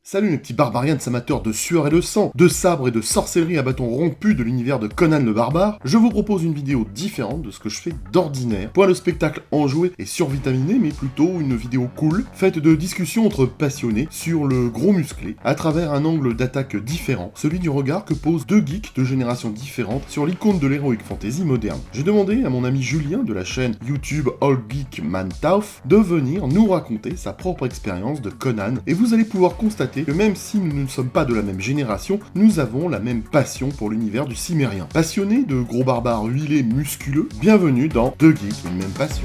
Salut les petits barbarians amateurs de sueur et de sang, de sabres et de sorcellerie à bâton rompu de l'univers de Conan le barbare, je vous propose une vidéo différente de ce que je fais d'ordinaire, point le spectacle enjoué et survitaminé, mais plutôt une vidéo cool, faite de discussions entre passionnés sur le gros musclé, à travers un angle d'attaque différent, celui du regard que posent deux geeks de générations différentes sur l'icône de l'heroic fantasy moderne. J'ai demandé à mon ami Julien de la chaîne YouTube All Geek Man Tauf de venir nous raconter sa propre expérience de Conan, et vous allez pouvoir constater que même si nous ne sommes pas de la même génération, nous avons la même passion pour l'univers du cimérien. Passionnés de gros barbares huilés musculeux, bienvenue dans Deux Geeks, une même passion.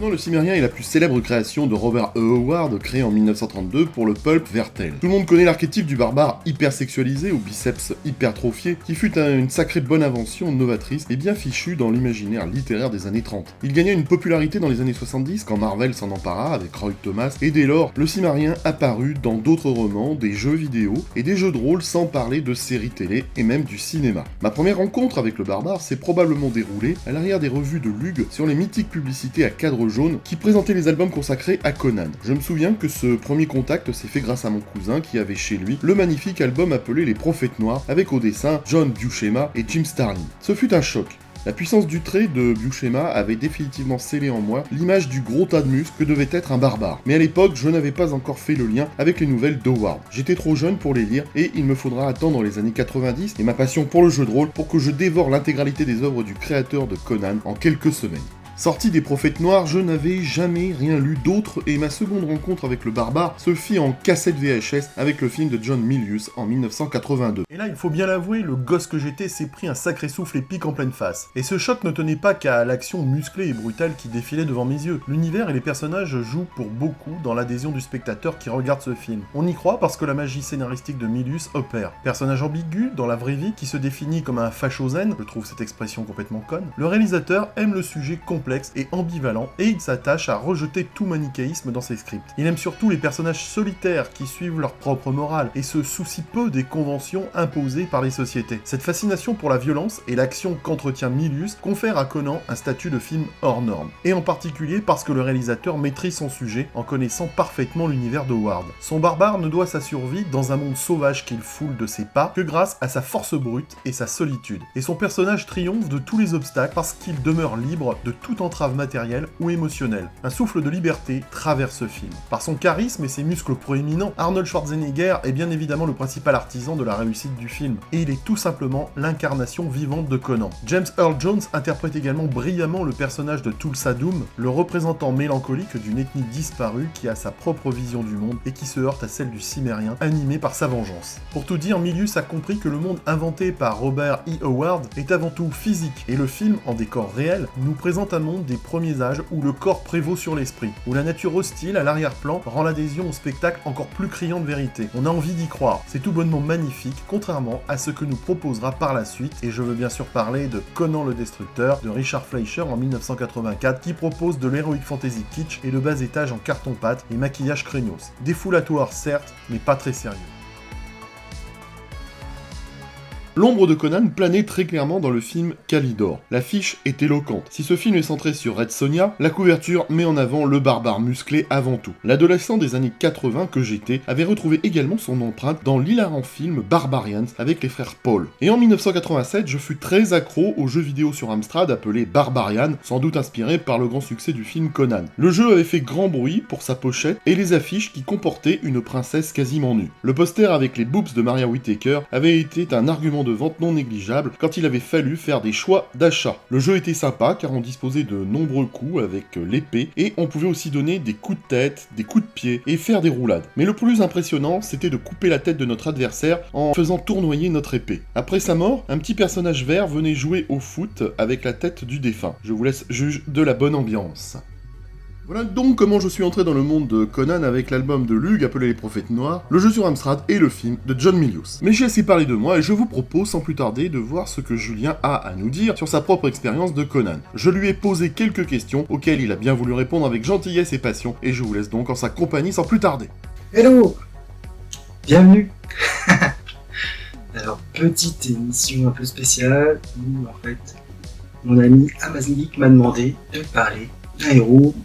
Le Cimérien est la plus célèbre création de Robert E. Howard, créée en 1932 pour le pulp Vertel. Tout le monde connaît l'archétype du barbare hyper sexualisé, aux biceps hypertrophiés, qui fut une sacrée bonne invention novatrice et bien fichue dans l'imaginaire littéraire des années 30. Il gagna une popularité dans les années 70 quand Marvel s'en empara avec Roy Thomas, et dès lors, le Cimérien apparut dans d'autres romans, des jeux vidéo et des jeux de rôle, sans parler de séries télé et même du cinéma. Ma première rencontre avec le barbare s'est probablement déroulée à l'arrière des revues de Lug sur les mythiques publicités à cadre jaune qui présentait les albums consacrés à Conan. Je me souviens que ce premier contact s'est fait grâce à mon cousin qui avait chez lui le magnifique album appelé Les Prophètes Noirs avec au dessin John Buscema et Jim Starlin. Ce fut un choc. La puissance du trait de Buscema avait définitivement scellé en moi l'image du gros tas de muscles que devait être un barbare. Mais à l'époque, je n'avais pas encore fait le lien avec les nouvelles d'Howard. J'étais trop jeune pour les lire et il me faudra attendre les années 90 et ma passion pour le jeu de rôle pour que je dévore l'intégralité des œuvres du créateur de Conan en quelques semaines. Sorti des Prophètes Noirs, je n'avais jamais rien lu d'autre et ma seconde rencontre avec le barbare se fit en cassette VHS avec le film de John Milius en 1982. Et là, il faut bien l'avouer, le gosse que j'étais s'est pris un sacré souffle épique en pleine face. Et ce choc ne tenait pas qu'à l'action musclée et brutale qui défilait devant mes yeux. L'univers et les personnages jouent pour beaucoup dans l'adhésion du spectateur qui regarde ce film. On y croit parce que la magie scénaristique de Milius opère. Personnage ambigu dans la vraie vie qui se définit comme un facho zen, je trouve cette expression complètement conne, le réalisateur aime le sujet complexe et ambivalent, et il s'attache à rejeter tout manichéisme dans ses scripts. Il aime surtout les personnages solitaires qui suivent leur propre morale et se soucient peu des conventions imposées par les sociétés. Cette fascination pour la violence et l'action qu'entretient Milius confère à Conan un statut de film hors norme, et en particulier parce que le réalisateur maîtrise son sujet en connaissant parfaitement l'univers de Howard. Son barbare ne doit sa survie dans un monde sauvage qu'il foule de ses pas que grâce à sa force brute et sa solitude. Et son personnage triomphe de tous les obstacles parce qu'il demeure libre de toute entrave matérielle ou émotionnelle. Un souffle de liberté traverse ce film. Par son charisme et ses muscles proéminents, Arnold Schwarzenegger est bien évidemment le principal artisan de la réussite du film, et il est tout simplement l'incarnation vivante de Conan. James Earl Jones interprète également brillamment le personnage de Thulsa Doom, le représentant mélancolique d'une ethnie disparue qui a sa propre vision du monde et qui se heurte à celle du Cimérien, animé par sa vengeance. Pour tout dire, Milius a compris que le monde inventé par Robert E. Howard est avant tout physique, et le film, en décor réel, nous présente un monde des premiers âges où le corps prévaut sur l'esprit, où la nature hostile à l'arrière-plan rend l'adhésion au spectacle encore plus criant de vérité. On a envie d'y croire. C'est tout bonnement magnifique, contrairement à ce que nous proposera par la suite, et je veux bien sûr parler de Conan le Destructeur de Richard Fleischer en 1984, qui propose de l'heroic fantasy kitsch et le bas étage en carton-pâte et maquillage craignos. Défoulatoire certes, mais pas très sérieux. L'ombre de Conan planait très clairement dans le film Kalidor. L'affiche est éloquente. Si ce film est centré sur Red Sonja, la couverture met en avant le barbare musclé avant tout. L'adolescent des années 80 que j'étais avait retrouvé également son empreinte dans l'hilarant film Barbarians avec les frères Paul. Et en 1987, je fus très accro au jeu vidéo sur Amstrad appelé Barbarian, sans doute inspiré par le grand succès du film Conan. Le jeu avait fait grand bruit pour sa pochette et les affiches qui comportaient une princesse quasiment nue. Le poster avec les boobs de Maria Whittaker avait été un argument de vente non négligeable quand il avait fallu faire des choix d'achat. Le jeu était sympa car on disposait de nombreux coups avec l'épée et on pouvait aussi donner des coups de tête, des coups de pied et faire des roulades. Mais le plus impressionnant, c'était de couper la tête de notre adversaire en faisant tournoyer notre épée. Après sa mort, un petit personnage vert venait jouer au foot avec la tête du défunt. Je vous laisse juge de la bonne ambiance. Voilà donc comment je suis entré dans le monde de Conan avec l'album de Lug appelé Les Prophètes Noirs, le jeu sur Amstrad et le film de John Milius. Mais j'ai assez parlé de moi et je vous propose sans plus tarder de voir ce que Julien a à nous dire sur sa propre expérience de Conan. Je lui ai posé quelques questions auxquelles il a bien voulu répondre avec gentillesse et passion et je vous laisse donc en sa compagnie sans plus tarder. Hello. Bienvenue. Alors, petite émission un peu spéciale où en fait mon ami Amazon Geek m'a demandé de parler d'un héros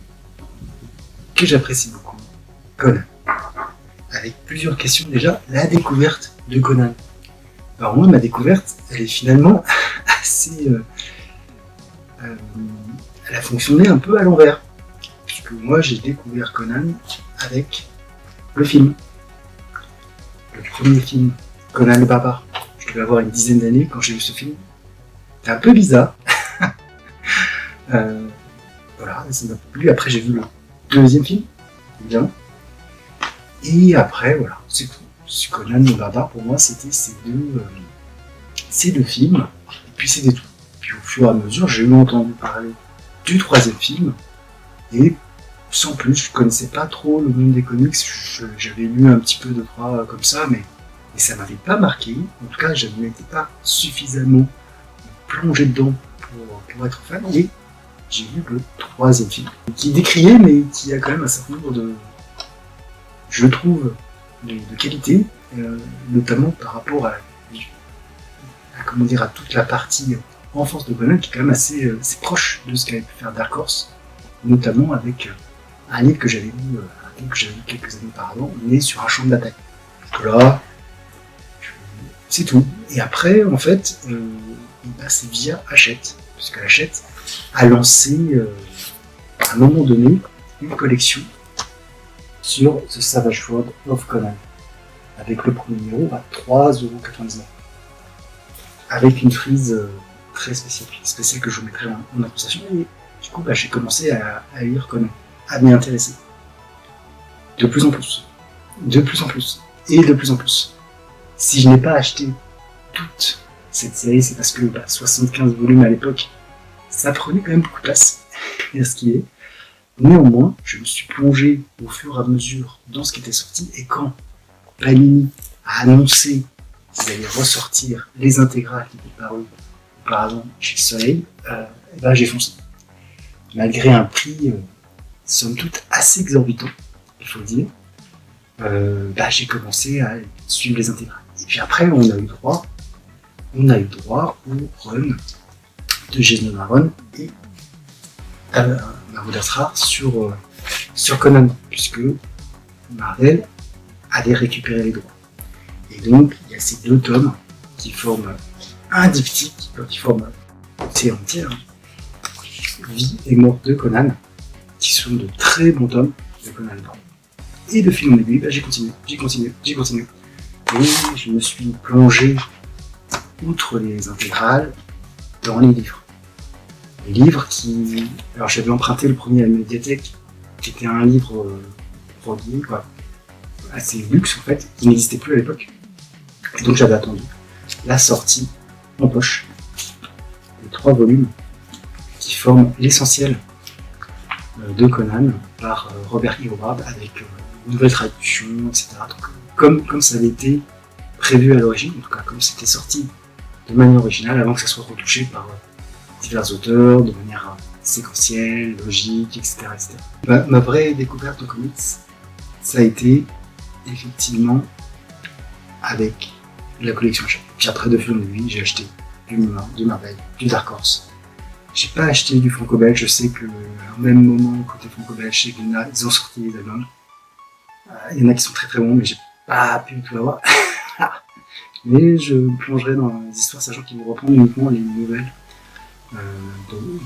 que j'apprécie beaucoup, Conan. avec plusieurs questions. Déjà, la découverte de Conan. Alors moi, ma découverte, elle est finalement assez... elle a fonctionné un peu à l'envers. Puisque moi, j'ai découvert Conan avec le film. Le premier film, Conan le Barbare. Je devais avoir une dizaine d'années quand j'ai vu ce film. C'était un peu bizarre. Voilà, ça m'a plu. Après, j'ai vu le deuxième film. Bien. Et après, voilà, c'est tout. Conan le Barbare, pour moi, c'était ces deux films. Et puis, c'était tout. Puis, au fur et à mesure, j'ai eu entendu parler du troisième film. Et sans plus, je connaissais pas trop le monde des comics. J'avais lu un petit peu de trois comme ça, mais ça m'avait pas marqué. En tout cas, je n'étais pas suffisamment plongé dedans pour être fan. Et j'ai vu le troisième film, qui est décrié, mais qui a quand même un certain nombre de, je trouve, de qualité, notamment par rapport à toute la partie enfance de Conan, qui est quand même assez proche de ce qu'avait pu faire Dark Horse, notamment avec un livre que j'avais lu quelques années auparavant, Né sur un champ de bataille. Là, c'est tout. Et après, en fait, c'est via Hachette, puisque Hachette a lancé, à un moment donné, une collection sur The Savage World of Conan, avec le premier numéro à 3,99€, avec une frise très spéciale que je vous mettrai en association. Et du coup, j'ai commencé à lire Conan, à m'y intéresser. De plus en plus. De plus en plus. Et de plus en plus. Si je n'ai pas acheté toute cette série, c'est parce que 75 volumes à l'époque, ça prenait quand même beaucoup de place. Et ce qui est. Néanmoins, je me suis plongé au fur et à mesure dans ce qui était sorti, et quand Panini a annoncé qu'ils allaient ressortir les intégrales qui étaient parues auparavant chez Soleil, j'ai foncé. Malgré un prix, somme toute, assez exorbitant, il faut le dire, j'ai commencé à suivre les intégrales. Et puis après, on a eu droit au run de Jason Aaron et Mahmoud Asrar sur Conan, puisque Marvel allait récupérer les droits. Et donc, il y a ces deux tomes qui forment un diptyque, qui forment une série entière, Vie et mort de Conan, qui sont de très bons tomes de Conan. Et de fil en aiguille, j'ai continué. Et je me suis plongé, outre les intégrales, dans les livres. Les livres qui... Alors j'avais emprunté le premier à la médiathèque, qui était un livre relié, assez luxe en fait, qui n'existait plus à l'époque. Et donc j'avais attendu la sortie en poche des 3 volumes qui forment l'essentiel de Conan par Robert E. Howard avec une nouvelle traduction, etc. Donc, comme ça avait été prévu à l'origine, en tout cas comme c'était sorti de manière originale avant que ça soit retouché par divers auteurs de manière séquentielle, logique, etc. Ma vraie découverte de comics, ça a été effectivement avec la collection Hachette. Puis après, de fil en aiguille, j'ai acheté du Marvel, du Dark Horse. J'ai pas acheté du Franco-Belge, je sais que au même moment, côté Franco-Belge, chez Glénat, ils ont sorti des albums. Il y en a qui sont très très bons, mais j'ai pas pu tout avoir. Mais je me plongerai dans les histoires, sachant qu'ils vont reprendre uniquement les nouvelles,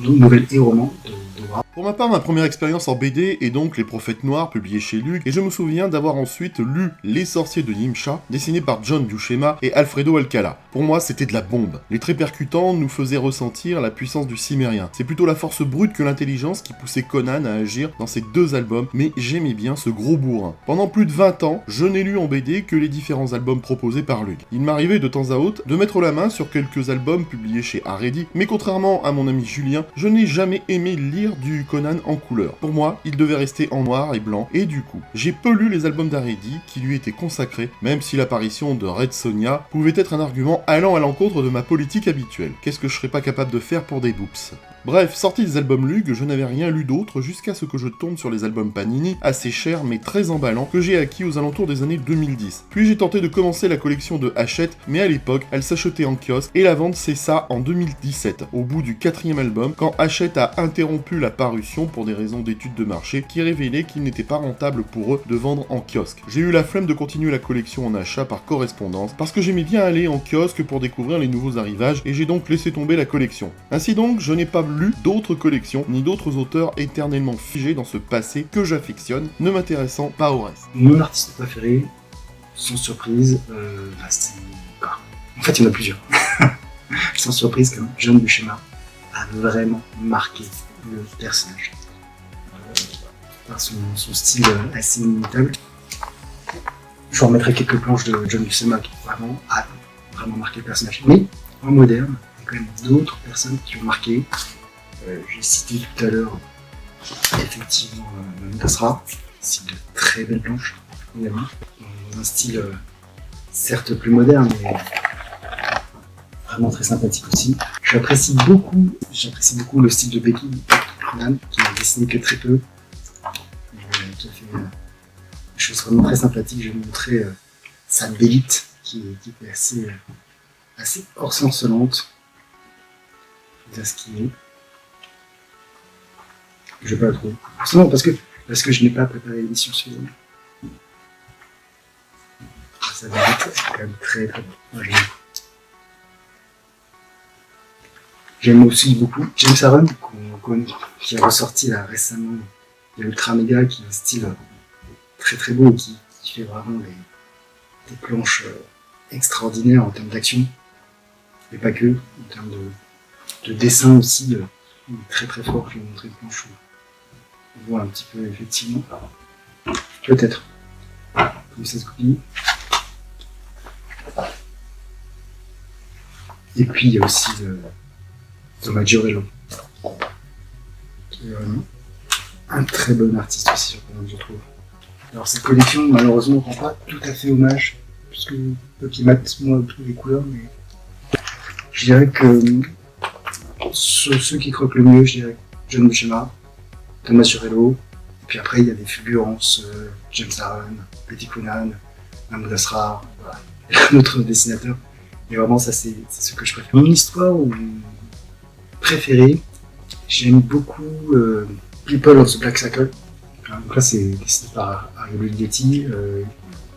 nouvelles et romans de Howard. Pour ma part, ma première expérience en BD est donc Les Prophètes Noirs, publié chez Luc, et je me souviens d'avoir ensuite lu Les Sorciers de Nimsha, dessiné par John Buscema et Alfredo Alcala. Pour moi, c'était de la bombe. Les traits percutants nous faisaient ressentir la puissance du Cimérien. C'est plutôt la force brute que l'intelligence qui poussait Conan à agir dans ces 2 albums, mais j'aimais bien ce gros bourrin. Pendant plus de 20 ans, je n'ai lu en BD que les différents albums proposés par Luc. Il m'arrivait de temps à autre de mettre la main sur quelques albums publiés chez Haredi, mais contrairement à mon ami Julien, je n'ai jamais aimé lire du Conan en couleur. Pour moi, il devait rester en noir et blanc, et du coup, j'ai peu lu les albums d'Haredi qui lui étaient consacrés, même si l'apparition de Red Sonja pouvait être un argument allant à l'encontre de ma politique habituelle. Qu'est-ce que je serais pas capable de faire pour des boops ? Bref, sorti des albums Lug, je n'avais rien lu d'autre jusqu'à ce que je tombe sur les albums Panini, assez chers mais très emballants, que j'ai acquis aux alentours des années 2010. Puis j'ai tenté de commencer la collection de Hachette, mais à l'époque, elle s'achetait en kiosque et la vente cessa en 2017, au bout du 4e album, quand Hachette a interrompu la parution pour des raisons d'études de marché qui révélaient qu'il n'était pas rentable pour eux de vendre en kiosque. J'ai eu la flemme de continuer la collection en achat par correspondance, parce que j'aimais bien aller en kiosque pour découvrir les nouveaux arrivages, et j'ai donc laissé tomber la collection. Ainsi donc, je n'ai pas lu d'autres collections, ni d'autres auteurs éternellement figés dans ce passé que j'affectionne, ne m'intéressant pas au reste. Mon artiste préféré, sans surprise, c'est... En fait, il y en a plusieurs. Sans surprise, comme John Buscema a vraiment marqué le personnage. Par son style assez inimitable. Je vous remettrai quelques planches de John Buscema qui a vraiment marqué le personnage. Mais en moderne, il y a quand même d'autres personnes qui ont marqué. J'ai cité tout à l'heure, effectivement, Nasra. C'est de très belles planches, évidemment. Dans un style certes plus moderne, mais vraiment très sympathique aussi. J'apprécie beaucoup le style de Becky Conan, qui n'a dessiné que très peu, qui a fait des choses vraiment très sympathiques. Je vais vous montrer sa bélite, qui est assez orcelancelante. C'est ce qui est. Je vais pas la trouver. Forcément, parce que je n'ai pas préparé l'émission suivante. Ça va être quand même très très bon. J'aime aussi beaucoup James Aaron, qui a ressorti là récemment. Il y a Ultra Mega, qui est un style très très beau, qui fait vraiment des planches extraordinaires en termes d'action, mais pas que, en termes de dessin aussi, il est très très fort. Je vais vous montrer une planche où on voit un petit peu effectivement, peut-être, comme ça se copie. Et puis il y a aussi Thomas Giorello, qui est un très bon artiste aussi, je trouve. Alors cette collection, malheureusement, ne rend pas tout à fait hommage, puisque Puppy Matt, moi, trouve les couleurs, mais je dirais que ceux qui croquent le mieux, je dirais John Buscema, Thomas Giorello, et puis après il y a des fulgurances, James Aaron, Betty Conan, Mahmoud Asrar, voilà, un autre dessinateur. Mais vraiment, ça c'est ce que je préfère. Mon histoire préférée, j'aime beaucoup People of the Black Circle. Donc là, c'est dessiné par Ari Olivetti.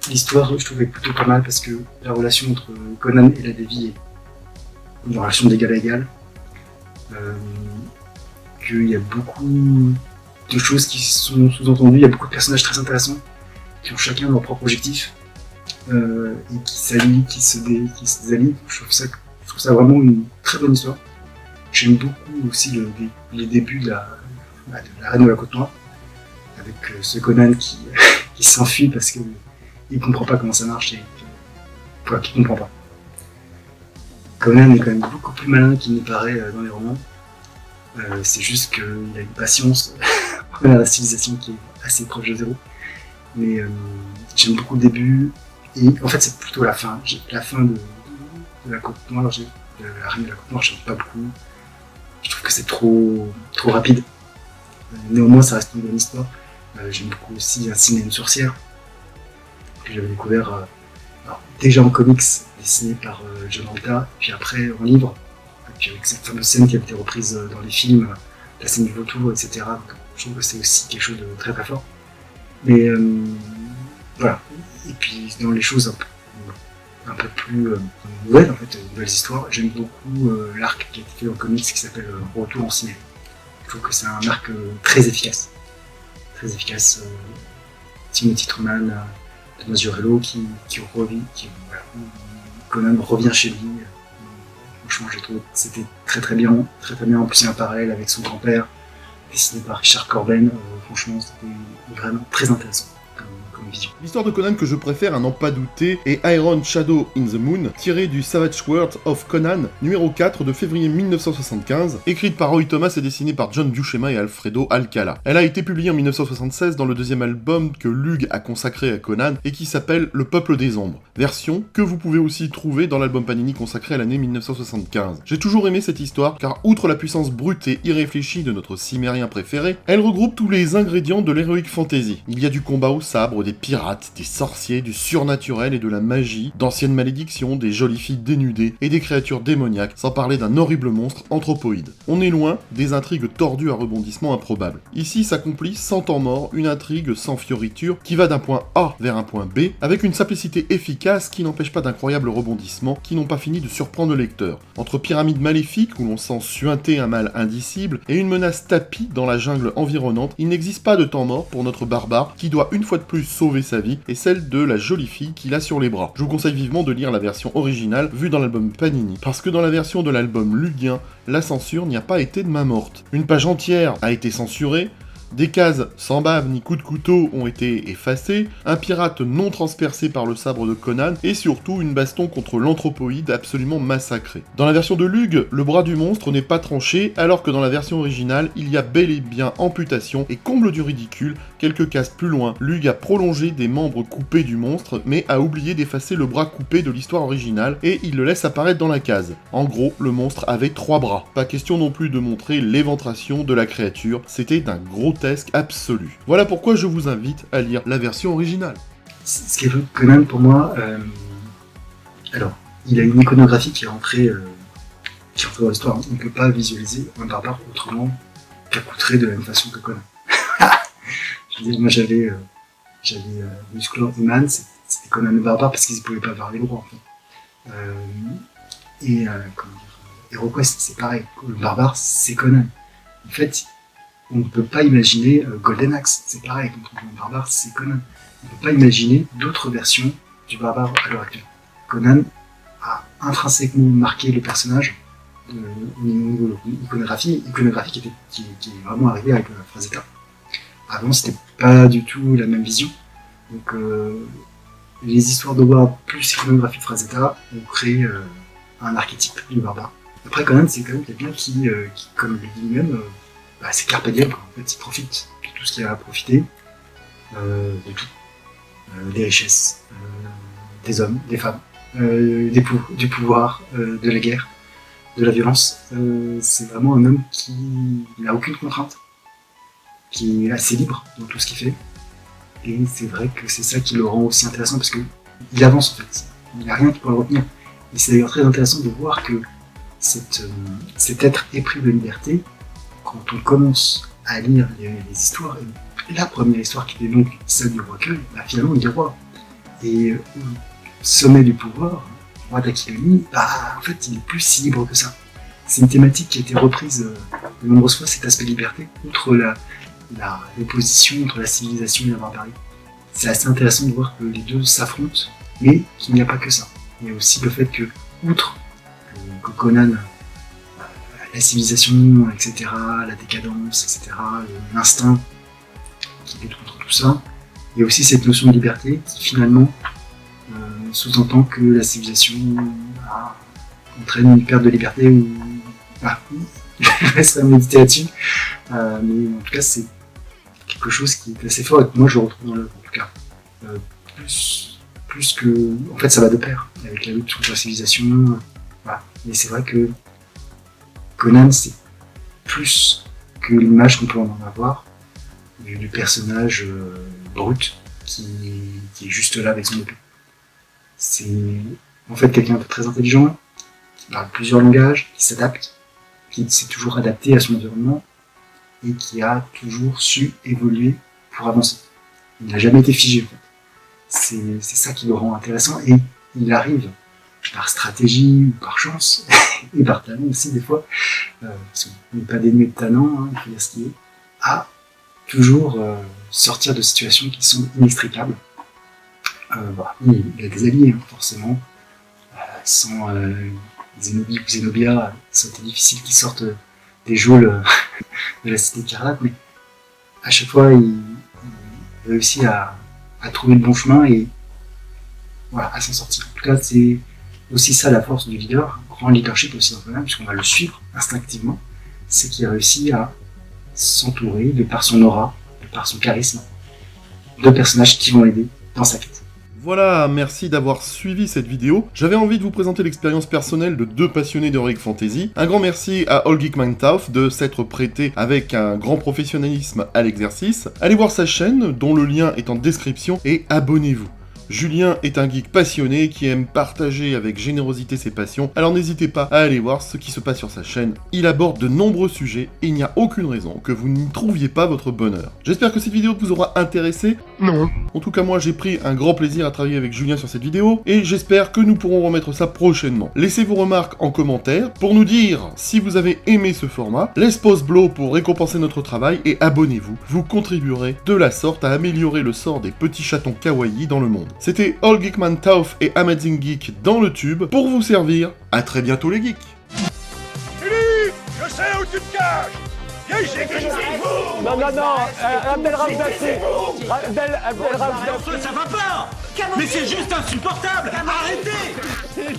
L'histoire, je trouvais plutôt pas mal parce que la relation entre Conan et la Devi est une relation d'égal à égal. Qu'il y a beaucoup de choses qui sont sous-entendues, il y a beaucoup de personnages très intéressants qui ont chacun leur propre objectif. Et qui s'allient, qui se désallient. Je trouve ça vraiment une très bonne histoire. J'aime beaucoup aussi les débuts de la Reine de la Côte Noire, avec ce Conan qui s'enfuit parce qu'il ne comprend pas comment ça marche et qu'il ne comprend pas. Conan est quand même beaucoup plus malin qu'il ne paraît dans les romans. C'est juste qu'il a une patience envers la civilisation qui est assez proche de zéro. Mais j'aime beaucoup le début. Et en fait, c'est plutôt la fin. La fin de la Côte Noire, de la Reine de la Côte Noire, j'aime pas beaucoup. Je trouve que c'est trop rapide. Néanmoins, ça reste une bonne histoire. J'aime beaucoup aussi Un ciné et une sorcière, que j'avais découvert déjà en comics, dessiné par John Romita, puis après en livre, et puis avec cette fameuse scène qui a été reprise dans les films, la scène du vautour, etc. Donc, je trouve que c'est aussi quelque chose de très très fort. Mais voilà. Et puis dans les choses un peu plus nouvelles, en fait, nouvelles histoires, j'aime beaucoup l'arc qui a été fait en comics qui s'appelle Retour en ciné. Je trouve que c'est un arc très efficace. Très efficace. Timothy Truman, Thomas Giorello qui revit, Conan revient chez lui. Franchement, j'ai trouvé que c'était très très bien. En plus, il y a un parallèle avec son grand-père, dessiné par Richard Corben. Franchement, c'était vraiment très intéressant comme comme vision. L'histoire de Conan que je préfère, à n'en pas douter, est Iron Shadow in the Moon, tirée du Savage Sword of Conan, numéro 4 de février 1975, écrite par Roy Thomas et dessinée par John Buscema et Alfredo Alcala. Elle a été publiée en 1976 dans le deuxième album que Lug a consacré à Conan et qui s'appelle Le Peuple des Ombres, version que vous pouvez aussi trouver dans l'album Panini consacré à l'année 1975. J'ai toujours aimé cette histoire car outre la puissance brute et irréfléchie de notre cimérien préféré, elle regroupe tous les ingrédients de l'heroic fantasy. Il y a du combat au sabre, des pirates, des sorciers, du surnaturel et de la magie, d'anciennes malédictions, des jolies filles dénudées et des créatures démoniaques, sans parler d'un horrible monstre anthropoïde. On est loin des intrigues tordues à rebondissements improbables. Ici s'accomplit sans temps mort une intrigue sans fioriture qui va d'un point A vers un point B, avec une simplicité efficace qui n'empêche pas d'incroyables rebondissements qui n'ont pas fini de surprendre le lecteur. Entre pyramides maléfiques où l'on sent suinter un mal indicible et une menace tapie dans la jungle environnante, il n'existe pas de temps mort pour notre barbare qui doit une fois de plus sauver sa vie et celle de la jolie fille qu'il a sur les bras. Je vous conseille vivement de lire la version originale vue dans l'album Panini, parce que dans la version de l'album lugien, la censure n'y a pas été de main morte. Une page entière a été censurée, des cases sans bave ni coup de couteau ont été effacées, un pirate non transpercé par le sabre de Conan, et surtout une baston contre l'anthropoïde absolument massacrée. Dans la version de Lug, le bras du monstre n'est pas tranché, alors que dans la version originale, il y a bel et bien amputation, et comble du ridicule, quelques cases plus loin, Lug a prolongé des membres coupés du monstre, mais a oublié d'effacer le bras coupé de l'histoire originale, et il le laisse apparaître dans la case. En gros, le monstre avait 3 bras. Pas question non plus de montrer l'éventration de la créature, c'était d'un grotesque absolu. Voilà pourquoi je vous invite à lire la version originale. Ce qui est Conan pour moi, alors, il a une iconographie qui est entrée dans l'histoire. On ne peut pas visualiser un barbare autrement qu'accoutré de la même façon que Conan. Je veux dire, moi j'avais Musclor Human, c'était Conan le barbare parce qu'ils ne pouvaient pas avoir les droits. En fait. HeroQuest, c'est pareil. Le barbare, c'est Conan. En fait, on ne peut pas imaginer Golden Axe, c'est pareil, quand on dit barbare, c'est Conan. On ne peut pas imaginer d'autres versions du barbare à l'heure actuelle. Conan a intrinsèquement marqué le personnage au niveau de l'iconographie qui est vraiment arrivée avec Frazetta. Avant, c'était pas du tout la même vision. Donc, les histoires de War plus iconographie de Frazetta ont créé un archétype du barbare. Après, Conan, c'est quand même quelqu'un qui comme le dit lui-même, c'est carpe diem, en fait, il profite de tout ce qu'il a à profiter, de tout, des richesses, des hommes, des femmes, du pouvoir, de la guerre, de la violence. C'est vraiment un homme qui n'a aucune contrainte, qui est assez libre dans tout ce qu'il fait, et c'est vrai que c'est ça qui le rend aussi intéressant, parce qu'il avance en fait, il n'y a rien qui peut le retenir, et c'est d'ailleurs très intéressant de voir que cet être épris de liberté, quand on commence à lire les histoires, et la première histoire qui est donc celle du roi Kuei, finalement il est roi. Et au sommet du pouvoir, le roi d'Aquiloni, en fait il est plus si libre que ça. C'est une thématique qui a été reprise de nombreuses fois, cet aspect liberté, outre l'opposition entre la civilisation et la barbarie. C'est assez intéressant de voir que les deux s'affrontent, mais qu'il n'y a pas que ça. Il y a aussi le fait que, outre que Conan, la civilisation, etc., la décadence, etc., l'instinct qui lutte contre tout ça, il y a aussi cette notion de liberté qui finalement sous-entend que la civilisation entraîne une perte de liberté ou... je laisse à méditer là-dessus, mais en tout cas c'est quelque chose qui est assez fort et que moi je retrouve dans l'œuvre en tout cas. Plus que... En fait ça va de pair avec la lutte contre la civilisation, voilà. Mais c'est vrai que Conan, c'est plus que l'image qu'on peut en avoir du personnage brut qui est juste là avec son épée. C'est en fait quelqu'un de très intelligent, qui parle plusieurs langages, qui s'adapte, qui s'est toujours adapté à son environnement et qui a toujours su évoluer pour avancer. Il n'a jamais été figé en fait. C'est ça qui le rend intéressant et il arrive par stratégie ou par chance, et par talent aussi des fois, parce qu'on n'est pas dénué de talent, il faut dire ce qu'il est, à toujours sortir de situations qui sont inextricables. Il y a des alliés, forcément, sans Zenobia ou Zenobia, ça a été difficile qu'ils sortent des geôles de la cité écarlate, mais à chaque fois il réussit à à trouver le bon chemin et voilà, à s'en sortir. En tout cas, c'est aussi ça la force du leader, un grand leadership aussi dans le domaine, puisqu'on va le suivre instinctivement, c'est qu'il a réussi à s'entourer, de par son aura, de par son charisme, de personnages qui vont l'aider dans sa quête. Voilà, merci d'avoir suivi cette vidéo. J'avais envie de vous présenter l'expérience personnelle de deux passionnés d'Heroic Fantasy. Un grand merci à Holgeek Mantauff de s'être prêté avec un grand professionnalisme à l'exercice. Allez voir sa chaîne, dont le lien est en description, et abonnez-vous. Julien est un geek passionné qui aime partager avec générosité ses passions, alors n'hésitez pas à aller voir ce qui se passe sur sa chaîne. Il aborde de nombreux sujets et il n'y a aucune raison que vous n'y trouviez pas votre bonheur. J'espère que cette vidéo vous aura intéressé. Non. En tout cas moi j'ai pris un grand plaisir à travailler avec Julien sur cette vidéo et j'espère que nous pourrons remettre ça prochainement. Laissez vos remarques en commentaire pour nous dire si vous avez aimé ce format, laisse pouce bleu pour récompenser notre travail et abonnez-vous. Vous contribuerez de la sorte à améliorer le sort des petits chatons kawaii dans le monde. C'était Holgeek Mantauff et Amazing Geek dans le tube pour vous servir. À très bientôt les geeks. Philippe, je sais où tu te caches. Viens ici que je suis vous. Non, Abdel Razak, Abdel Razak. Ça va pas. Mais c'est juste insupportable. Arrêtez.